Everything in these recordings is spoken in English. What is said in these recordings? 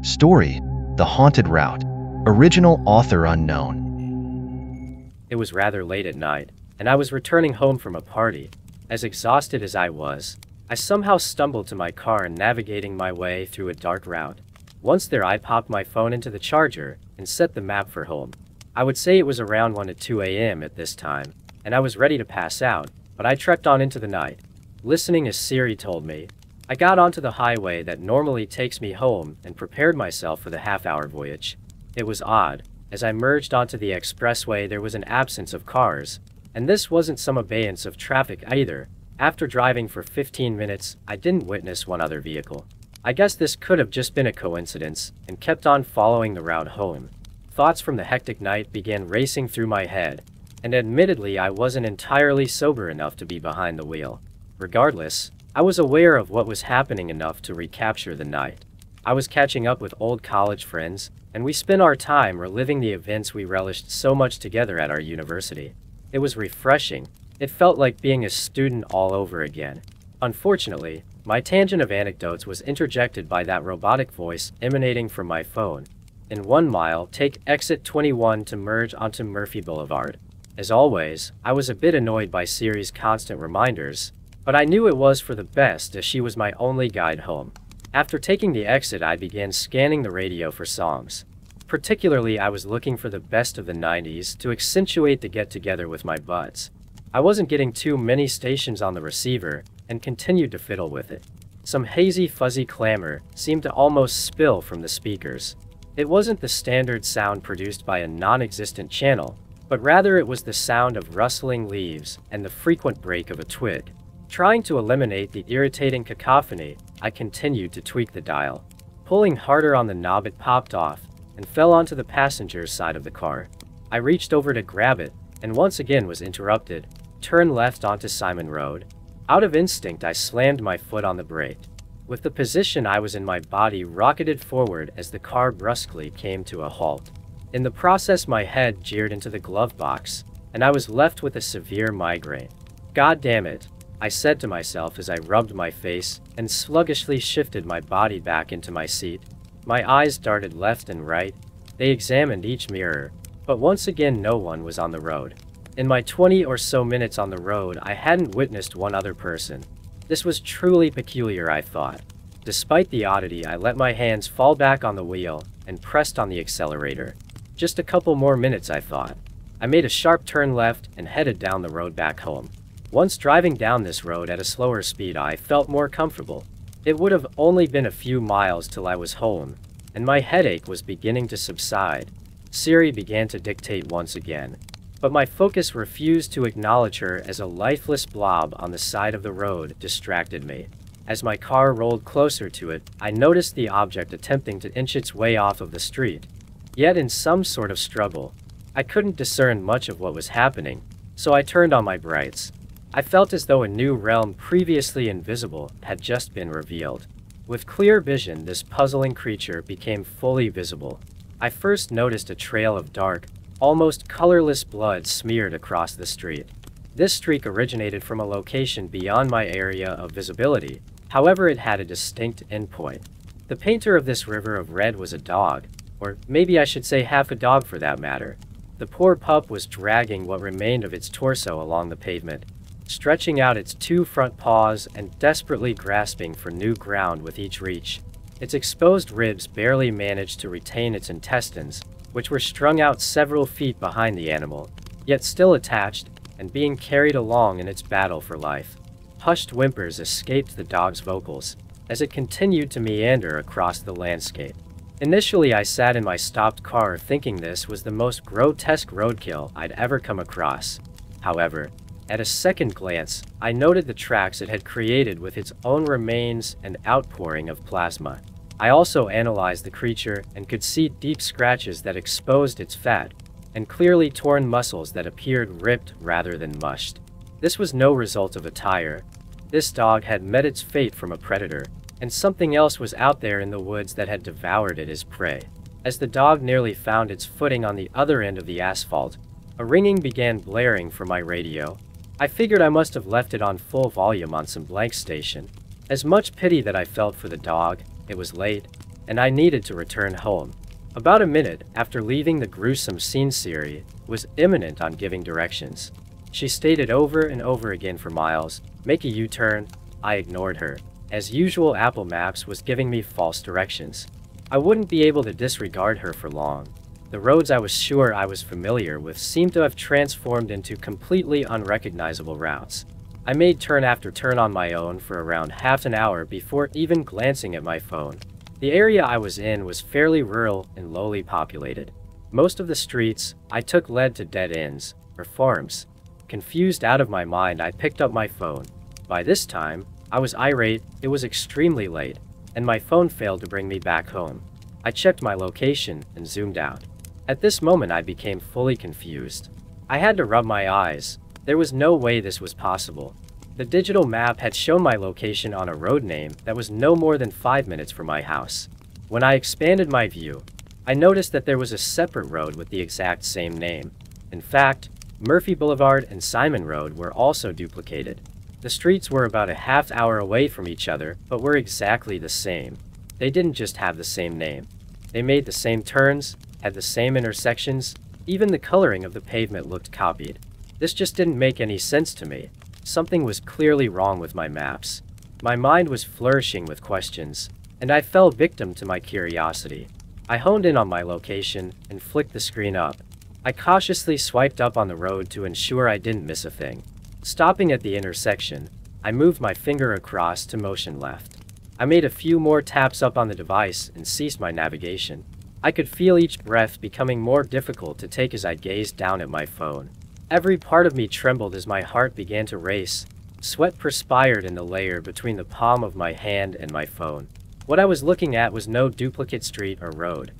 Story: The Haunted Route. Original author unknown. It was rather late at night, and I was returning home from a party. As exhausted as I was, I somehow stumbled to my car, navigating my way through a dark route. Once there, I popped my phone into the charger and set the map for home. I would say it was around 1 to 2 a.m. at this time, and I was ready to pass out, but I trekked on into the night. Listening as Siri told me, I got onto the highway that normally takes me home and prepared myself for the half-hour voyage. It was odd. As I merged onto the expressway, there was an absence of cars, and this wasn't some abeyance of traffic either. After driving for 15 minutes, I didn't witness one other vehicle. I guess this could have just been a coincidence, and kept on following the route home. Thoughts from the hectic night began racing through my head, and admittedly I wasn't entirely sober enough to be behind the wheel. Regardless, I was aware of what was happening enough to recapture the night. I was catching up with old college friends, and we spent our time reliving the events we relished so much together at our university. It was refreshing. It felt like being a student all over again. Unfortunately, my tangent of anecdotes was interjected by that robotic voice emanating from my phone. In 1 mile, take exit 21 to merge onto Murphy Boulevard. As always, I was a bit annoyed by Siri's constant reminders, but I knew it was for the best as she was my only guide home. After taking the exit, I began scanning the radio for songs. Particularly, I was looking for the best of the 90s to accentuate the get-together with my buds. I wasn't getting too many stations on the receiver, and continued to fiddle with it. Some hazy, fuzzy clamor seemed to almost spill from the speakers. It wasn't the standard sound produced by a non-existent channel, but rather it was the sound of rustling leaves and the frequent break of a twig. Trying to eliminate the irritating cacophony, I continued to tweak the dial. Pulling harder on the knob, it popped off and fell onto the passenger's side of the car. I reached over to grab it, and once again was interrupted. Turn left onto Simon Road. Out of instinct, I slammed my foot on the brake. With the position I was in, my body rocketed forward as the car brusquely came to a halt. In the process, my head jeered into the glove box, and I was left with a severe migraine. God damn it, I said to myself as I rubbed my face and sluggishly shifted my body back into my seat. My eyes darted left and right. They examined each mirror, but once again no one was on the road. In my 20 or so minutes on the road, I hadn't witnessed one other person. This was truly peculiar, I thought. Despite the oddity, I let my hands fall back on the wheel and pressed on the accelerator. Just a couple more minutes, I thought. I made a sharp turn left and headed down the road back home. Once driving down this road at a slower speed, I felt more comfortable. It would have only been a few miles till I was home, and my headache was beginning to subside. Siri began to dictate once again, but my focus refused to acknowledge her as a lifeless blob on the side of the road distracted me. As my car rolled closer to it, I noticed the object attempting to inch its way off of the street. Yet in some sort of struggle, I couldn't discern much of what was happening, so I turned on my brights. I felt as though a new realm previously invisible had just been revealed. With clear vision, this puzzling creature became fully visible. I first noticed a trail of dark, almost colorless blood smeared across the street. This streak originated from a location beyond my area of visibility. However, it had a distinct endpoint. The painter of this river of red was a dog, or maybe I should say half a dog for that matter. The poor pup was dragging what remained of its torso along the pavement, stretching out its 2 front paws and desperately grasping for new ground with each reach. Its exposed ribs barely managed to retain its intestines, which were strung out several feet behind the animal, yet still attached and being carried along in its battle for life. Hushed whimpers escaped the dog's vocals as it continued to meander across the landscape. Initially, I sat in my stopped car thinking this was the most grotesque roadkill I'd ever come across. However, at a second glance, I noted the tracks it had created with its own remains and outpouring of plasma. I also analyzed the creature and could see deep scratches that exposed its fat, and clearly torn muscles that appeared ripped rather than mushed. This was no result of a tire. This dog had met its fate from a predator, and something else was out there in the woods that had devoured it as prey. As the dog nearly found its footing on the other end of the asphalt, a ringing began blaring from my radio. I figured I must have left it on full volume on some blank station. As much pity that I felt for the dog, it was late, and I needed to return home. About a minute after leaving the gruesome scene, Siri was imminent on giving directions. She stated over and over again for miles, "Make a U-turn." I ignored her. As usual, Apple Maps was giving me false directions. I wouldn't be able to disregard her for long. The roads I was sure I was familiar with seemed to have transformed into completely unrecognizable routes. I made turn after turn on my own for around half an hour before even glancing at my phone. The area I was in was fairly rural and lowly populated. Most of the streets I took led to dead ends, or farms. Confused out of my mind, I picked up my phone. By this time, I was irate. It was extremely late, and my phone failed to bring me back home. I checked my location and zoomed out. At this moment, I became fully confused. I had to rub my eyes. There was no way this was possible. The digital map had shown my location on a road name that was no more than 5 minutes from my house. When I expanded my view, I noticed that there was a separate road with the exact same name. In fact, Murphy Boulevard and Simon Road were also duplicated. The streets were about a half hour away from each other, but were exactly the same. They didn't just have the same name. They made the same turns, had the same intersections, even the coloring of the pavement looked copied. This just didn't make any sense to me. Something was clearly wrong with my maps. My mind was flourishing with questions, and I fell victim to my curiosity. I honed in on my location and flicked the screen up. I cautiously swiped up on the road to ensure I didn't miss a thing. Stopping at the intersection, I moved my finger across to motion left. I made a few more taps up on the device and ceased my navigation. I could feel each breath becoming more difficult to take as I gazed down at my phone. Every part of me trembled as my heart began to race. Sweat perspired in the layer between the palm of my hand and my phone. What I was looking at was no duplicate street or road.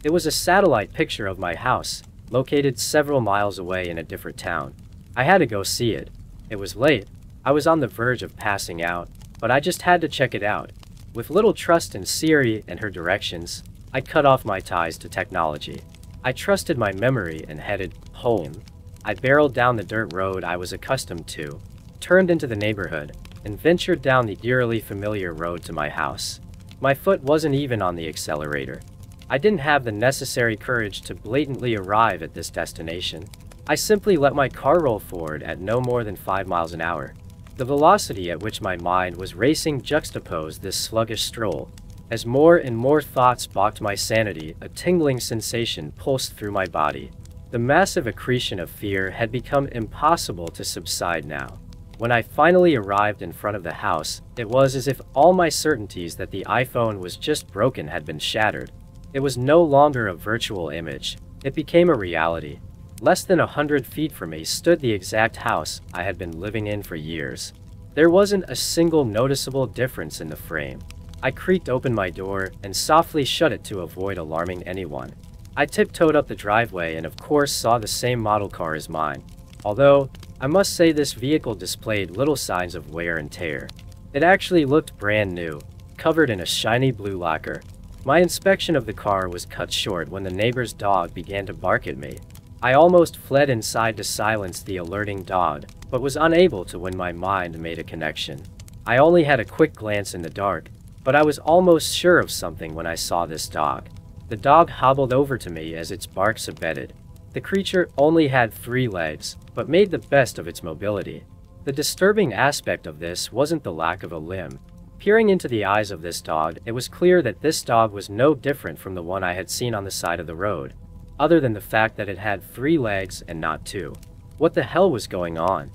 It was a satellite picture of my house, located several miles away in a different town. I had to go see it. It was late. I was on the verge of passing out, but I just had to check it out. With little trust in Siri and her directions, I cut off my ties to technology. I trusted my memory and headed home. I barreled down the dirt road I was accustomed to, turned into the neighborhood, and ventured down the eerily familiar road to my house. My foot wasn't even on the accelerator. I didn't have the necessary courage to blatantly arrive at this destination. I simply let my car roll forward at no more than 5 miles an hour. The velocity at which my mind was racing juxtaposed this sluggish stroll. As more and more thoughts balked my sanity, a tingling sensation pulsed through my body. The massive accretion of fear had become impossible to subside now. When I finally arrived in front of the house, it was as if all my certainties that the iPhone was just broken had been shattered. It was no longer a virtual image. It became a reality. Less than 100 feet from me stood the exact house I had been living in for years. There wasn't a single noticeable difference in the frame. I creaked open my door and softly shut it to avoid alarming anyone. I tiptoed up the driveway and of course saw the same model car as mine, although I must say this vehicle displayed little signs of wear and tear. It actually looked brand new, covered in a shiny blue lacquer. My inspection of the car was cut short when the neighbor's dog began to bark at me. I almost fled inside to silence the alerting dog, but was unable to when my mind made a connection. I only had a quick glance in the dark, but I was almost sure of something when I saw this dog. The dog hobbled over to me as its barks abetted. The creature only had 3 legs, but made the best of its mobility. The disturbing aspect of this wasn't the lack of a limb. Peering into the eyes of this dog, it was clear that this dog was no different from the one I had seen on the side of the road, other than the fact that it had 3 legs and not 2. What the hell was going on?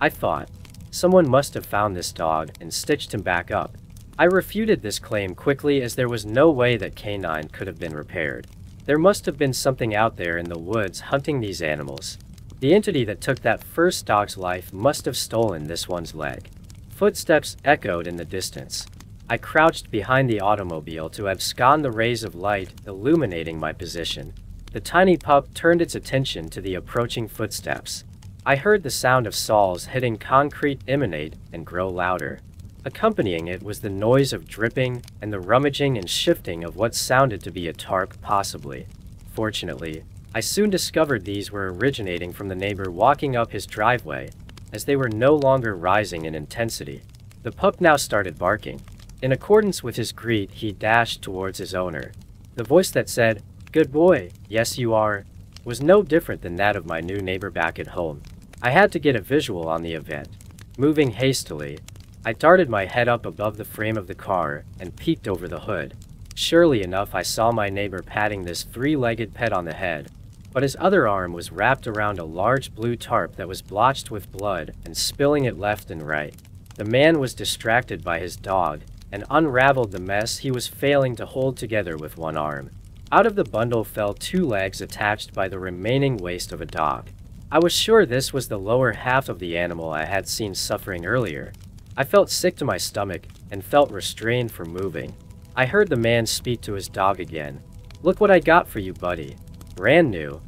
I thought. Someone must have found this dog and stitched him back up. I refuted this claim quickly as there was no way that canine could have been repaired. There must have been something out there in the woods hunting these animals. The entity that took that first dog's life must have stolen this one's leg. Footsteps echoed in the distance. I crouched behind the automobile to abscond the rays of light illuminating my position. The tiny pup turned its attention to the approaching footsteps. I heard the sound of soles hitting concrete emanate and grow louder. Accompanying it was the noise of dripping and the rummaging and shifting of what sounded to be a tarp, possibly. Fortunately, I soon discovered these were originating from the neighbor walking up his driveway, as they were no longer rising in intensity. The pup now started barking. In accordance with his greet, he dashed towards his owner. The voice that said, "Good boy, yes you are," was no different than that of my new neighbor back at home. I had to get a visual on the event. Moving hastily, I darted my head up above the frame of the car and peeked over the hood. Surely enough, I saw my neighbor patting this three-legged pet on the head, but his other arm was wrapped around a large blue tarp that was blotched with blood and spilling it left and right. The man was distracted by his dog and unraveled the mess he was failing to hold together with one arm. Out of the bundle fell 2 legs attached by the remaining waist of a dog. I was sure this was the lower half of the animal I had seen suffering earlier. I felt sick to my stomach and felt restrained from moving. I heard the man speak to his dog again. "Look what I got for you, buddy. Brand new."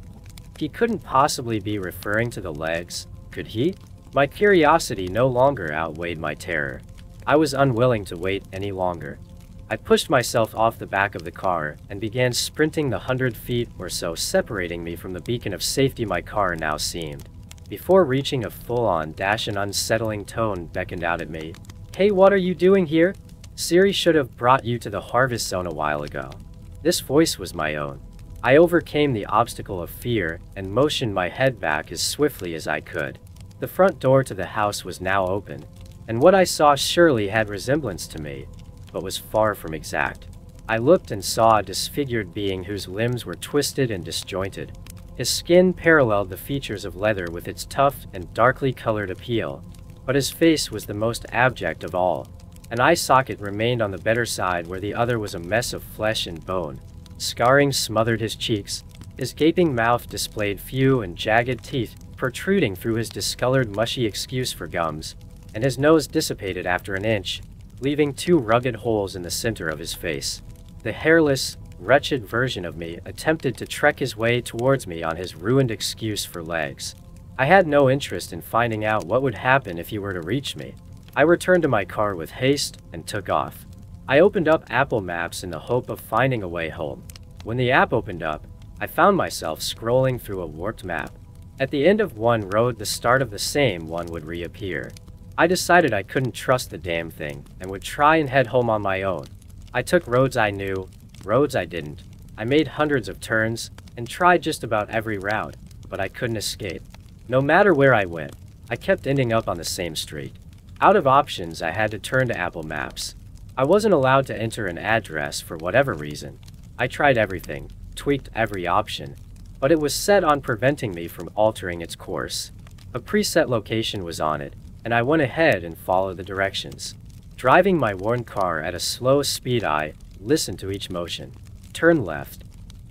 He couldn't possibly be referring to the legs, could he? My curiosity no longer outweighed my terror. I was unwilling to wait any longer. I pushed myself off the back of the car and began sprinting the 100 feet or so separating me from the beacon of safety my car now seemed. Before reaching a full-on dash, an unsettling tone beckoned out at me. "Hey, what are you doing here? Siri should have brought you to the harvest zone a while ago." This voice was my own. I overcame the obstacle of fear and motioned my head back as swiftly as I could. The front door to the house was now open, and what I saw surely had resemblance to me, but was far from exact. I looked and saw a disfigured being whose limbs were twisted and disjointed. His skin paralleled the features of leather with its tough and darkly colored appeal, but his face was the most abject of all. An eye socket remained on the better side where the other was a mess of flesh and bone. Scarring smothered his cheeks. His gaping mouth displayed few and jagged teeth protruding through his discolored mushy excuse for gums, and his nose dissipated after an inch, leaving 2 rugged holes in the center of his face. The hairless, wretched version of me attempted to trek his way towards me on his ruined excuse for legs. I had no interest in finding out what would happen if he were to reach me. I returned to my car with haste and took off. I opened up Apple Maps in the hope of finding a way home. When the app opened up, I found myself scrolling through a warped map. At the end of one road, the start of the same one would reappear. I decided I couldn't trust the damn thing and would try and head home on my own. I took roads I knew, roads I didn't. I made hundreds of turns and tried just about every route, but I couldn't escape. No matter where I went, I kept ending up on the same street. Out of options, I had to turn to Apple Maps. I wasn't allowed to enter an address for whatever reason. I tried everything, tweaked every option, but it was set on preventing me from altering its course. A preset location was on it, and I went ahead and followed the directions. Driving my worn car at a slow speed, I listened to each motion. Turn left.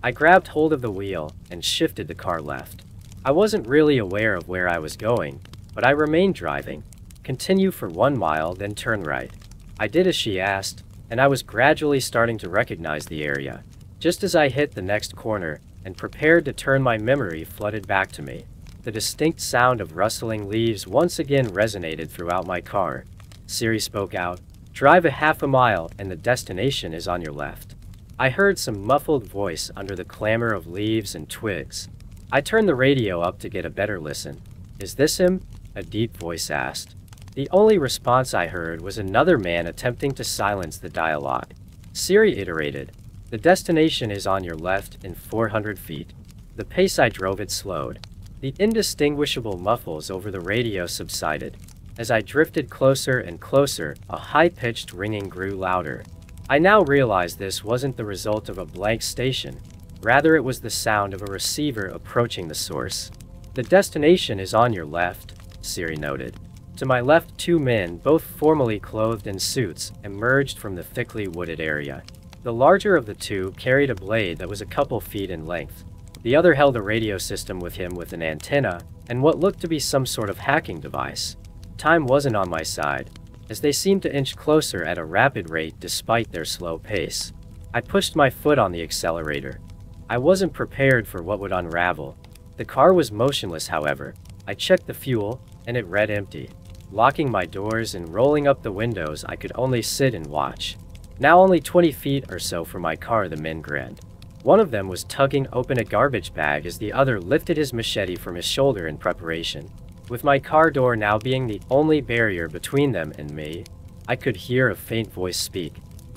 I grabbed hold of the wheel and shifted the car left. I wasn't really aware of where I was going, but I remained driving. Continue for 1 mile, then turn right. I did as she asked, and I was gradually starting to recognize the area. Just as I hit the next corner and prepared to turn, my memory flooded back to me. The distinct sound of rustling leaves once again resonated throughout my car. Siri spoke out, "Drive a half a mile and the destination is on your left." I heard some muffled voice under the clamor of leaves and twigs. I turned the radio up to get a better listen. "Is this him?" a deep voice asked. The only response I heard was another man attempting to silence the dialogue. Siri iterated, "The destination is on your left in 400 feet. The pace I drove, it slowed. The indistinguishable muffles over the radio subsided. As I drifted closer and closer, a high-pitched ringing grew louder. I now realized this wasn't the result of a blank station. Rather, it was the sound of a receiver approaching the source. "The destination is on your left," Siri noted. To my left, 2 men, both formally clothed in suits, emerged from the thickly wooded area. The larger of the 2 carried a blade that was a couple feet in length. The other held a radio system with him with an antenna and what looked to be some sort of hacking device. Time wasn't on my side, as they seemed to inch closer at a rapid rate despite their slow pace. I pushed my foot on the accelerator. I wasn't prepared for what would unravel. The car was motionless, however. I checked the fuel, and it read empty. Locking my doors and rolling up the windows, I could only sit and watch. Now only 20 feet or so from my car, the men grinned. One of them was tugging open a garbage bag as the other lifted his machete from his shoulder in preparation. With my car door now being the only barrier between them and me, I could hear a faint voice speak.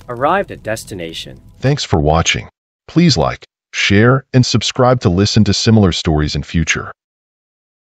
Arrived at destination. Thanks for watching. Please like, share, and subscribe to listen to similar stories in future.